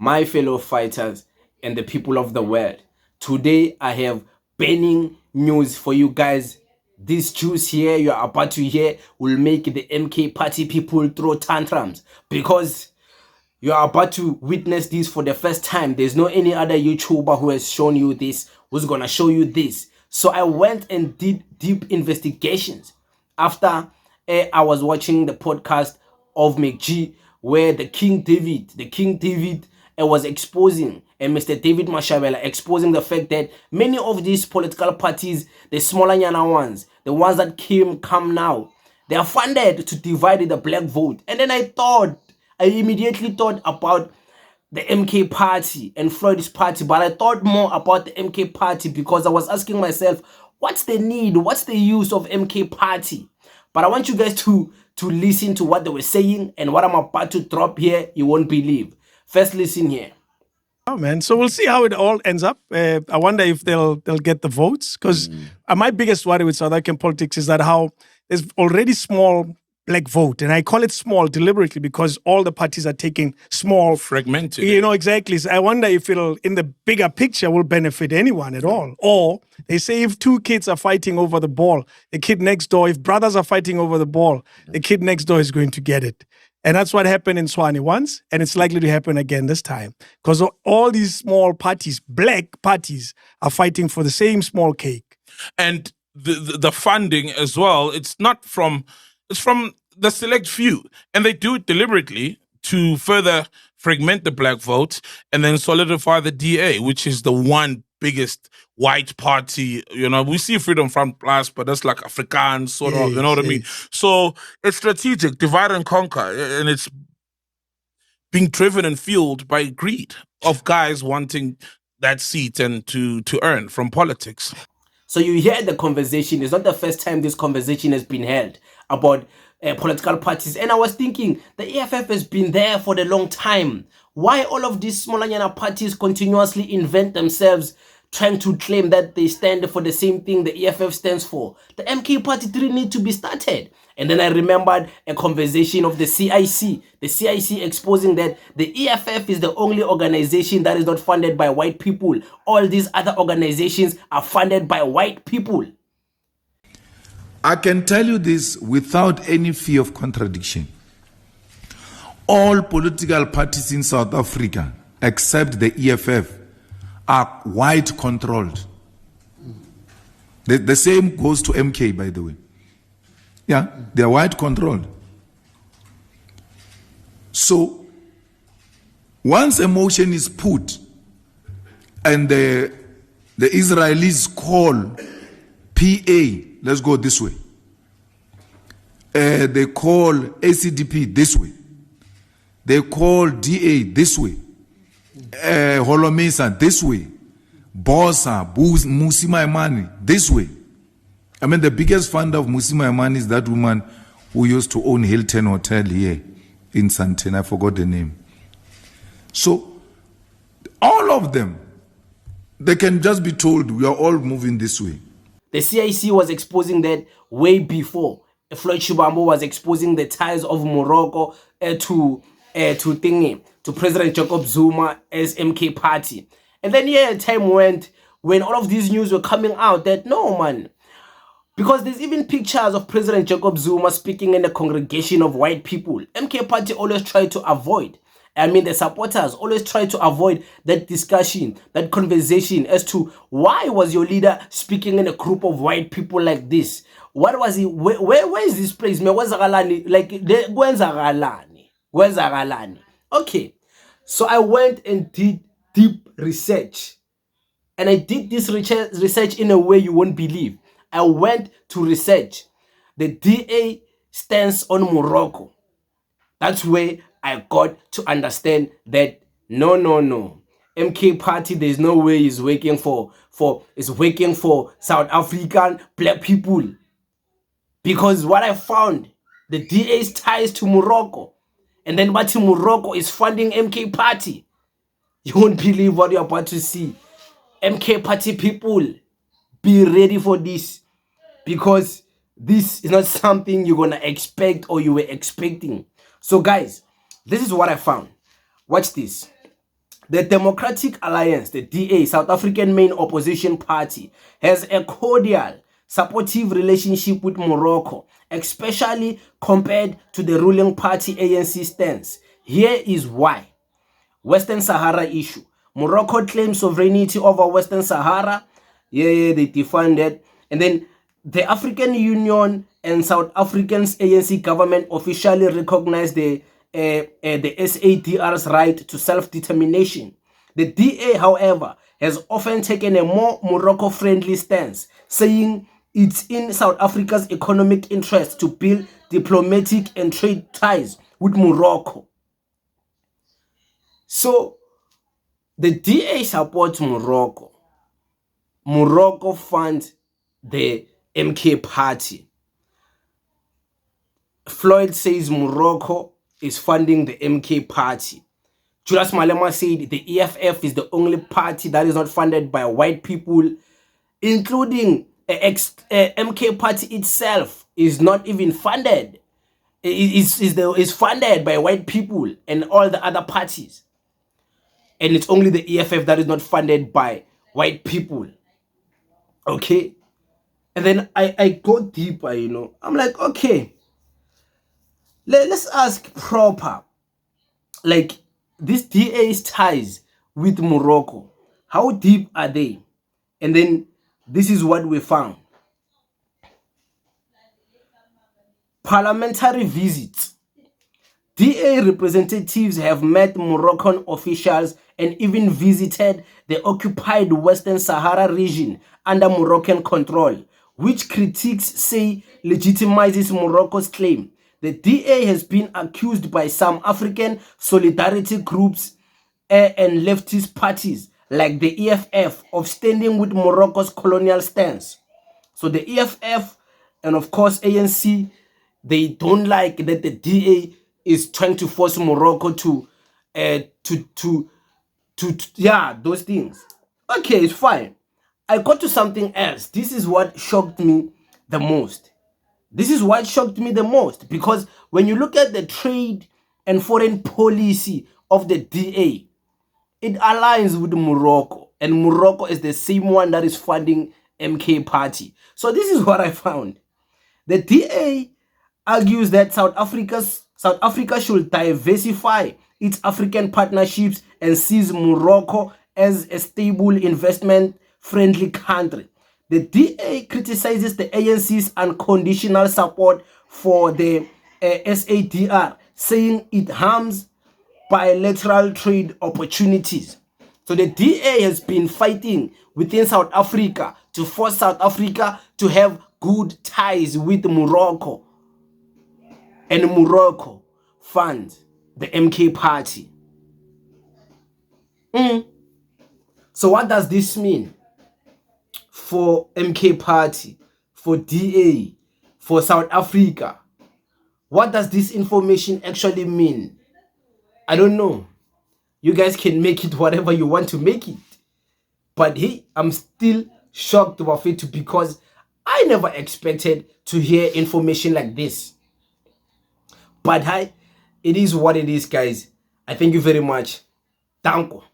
my fellow fighters, and the people of the world. Today I have burning news for you guys. This juice here you are about to hear will make the MK party people throw tantrums, because you are about to witness this for the first time. There's no any other YouTuber who has shown you this, who's gonna show you this. So I went and did deep investigations after I was watching the podcast of McG, where the King David was exposing, and Mr. David Mashabela exposing the fact that many of these political parties, the smaller yana ones, the ones that come now, they are funded to divide the black vote. And then I immediately thought about the MK party and Floyd's party, but I thought more about the MK party because I was asking myself, what's the need? What's the use of MK party? But I want you guys to listen to what they were saying, and what I'm about to drop here, you won't believe. First, listen here. Oh man, so we'll see how it all ends up. I wonder if they'll get the votes, because my biggest worry with South African politics is that how there's already small black vote, and I call it small deliberately because all the parties are taking small, fragmented. Exactly. So I wonder if it'll, in the bigger picture, will benefit anyone at all. Or they say if two kids are fighting over the ball, the kid next door, if brothers are fighting over the ball, the kid next door is going to get it. And that's what happened in Swane once, and it's likely to happen again this time. Because all these small parties, black parties, are fighting for the same small cake. And the funding as well, it's from the select few. And they do it deliberately to further fragment the black vote and then solidify the DA, which is the one biggest white party. We see Freedom Front Plus, but that's like Afrikaans sort of, you know what I mean? So it's strategic, divide and conquer, and it's being driven and fueled by greed of guys wanting that seat and to earn from politics. So you hear the conversation. It's not the first time this conversation has been held about political parties. And I was thinking, the EFF has been there for a long time. Why all of these smaller parties continuously invent themselves, trying to claim that they stand for the same thing the EFF stands for? The MK party didn't need to be started. And then I remembered a conversation of the CIC exposing that the EFF is the only organization that is not funded by white people. All these other organizations are funded by white people. I can tell you this without any fear of contradiction. All political parties in South Africa, except the EFF, are white controlled. The same goes to MK, by the way. Yeah, they are white controlled. So, once a motion is put and the Israelis call PA, let's go this way. They call ACDP this way. They call DA this way. Holomesa this way. Bosa, Musima Imani this way. I mean, the biggest funder of Musima Imani is that woman who used to own Hilton Hotel here in Santana. I forgot the name. So, all of them, they can just be told we are all moving this way. The CIC was exposing that way before. Floyd Shivambu was exposing the ties of Morocco to President Jacob Zuma as MK party. And then a time went when all of these news were coming out that no man, because there's even pictures of President Jacob Zuma speaking in a congregation of white people. MK party always tried to avoid. The supporters always try to avoid that discussion, that conversation as to why was your leader speaking in a group of white people like this? What was he? Where is this place? Okay, so I went and did deep research, and I did this research in a way you won't believe. I went to research the DA stance on Morocco. That's where I got to understand that no. MK party, there's no way is working for South African black people. Because what I found, the DA's ties to Morocco, and then what Morocco is funding MK party. You won't believe what you're about to see. MK party people, be ready for this, because this is not something you're gonna expect or you were expecting. So guys, this is what I found. Watch this. The Democratic Alliance, the DA, South African main opposition party, has a cordial, supportive relationship with Morocco, especially compared to the ruling party ANC stance. Here is why. Western Sahara issue. Morocco claims sovereignty over Western Sahara. Yeah, they define that. And then the African Union and South African's ANC government officially recognized the SADR's right to self-determination. The DA, however, has often taken a more Morocco-friendly stance, saying it's in South Africa's economic interest to build diplomatic and trade ties with Morocco. So, the DA supports Morocco. Morocco funds the MK party. Floyd says Morocco is funding the MK party. Julius Malema said the EFF is the only party that is not funded by white people, including MK party itself is not even funded. Is funded by white people and all the other parties. And it's only the EFF that is not funded by white people. Okay? And then I go deeper, you know. I'm like, okay, let's ask proper. Like, this DA's ties with Morocco, how deep are they? And then this is what we found. Parliamentary visits. DA representatives have met Moroccan officials and even visited the occupied Western Sahara region under Moroccan control, which critics say legitimizes Morocco's claim. The DA has been accused by some African solidarity groups and leftist parties like the EFF of standing with Morocco's colonial stance. So the EFF and of course ANC, they don't like that the DA is trying to force Morocco to yeah, those things. Okay, it's fine. I got to something else. This is what shocked me the most. This is what shocked me the most, because when you look at the trade and foreign policy of the DA, it aligns with Morocco, and Morocco is the same one that is funding MK party. So this is what I found. The DA argues that South Africa should diversify its African partnerships and sees Morocco as a stable investment-friendly country. The DA criticizes the ANC's unconditional support for the SADR, saying it harms bilateral trade opportunities. So the DA has been fighting within South Africa to force South Africa to have good ties with Morocco. And Morocco funds the MK party. So what does this mean for MK party, for DA, for South Africa? What does this information actually mean? I don't know. You guys can make it whatever you want to make it. But hey, I'm still shocked about it because I never expected to hear information like this. But hi, it is what it is, guys. I thank you very much. Danko.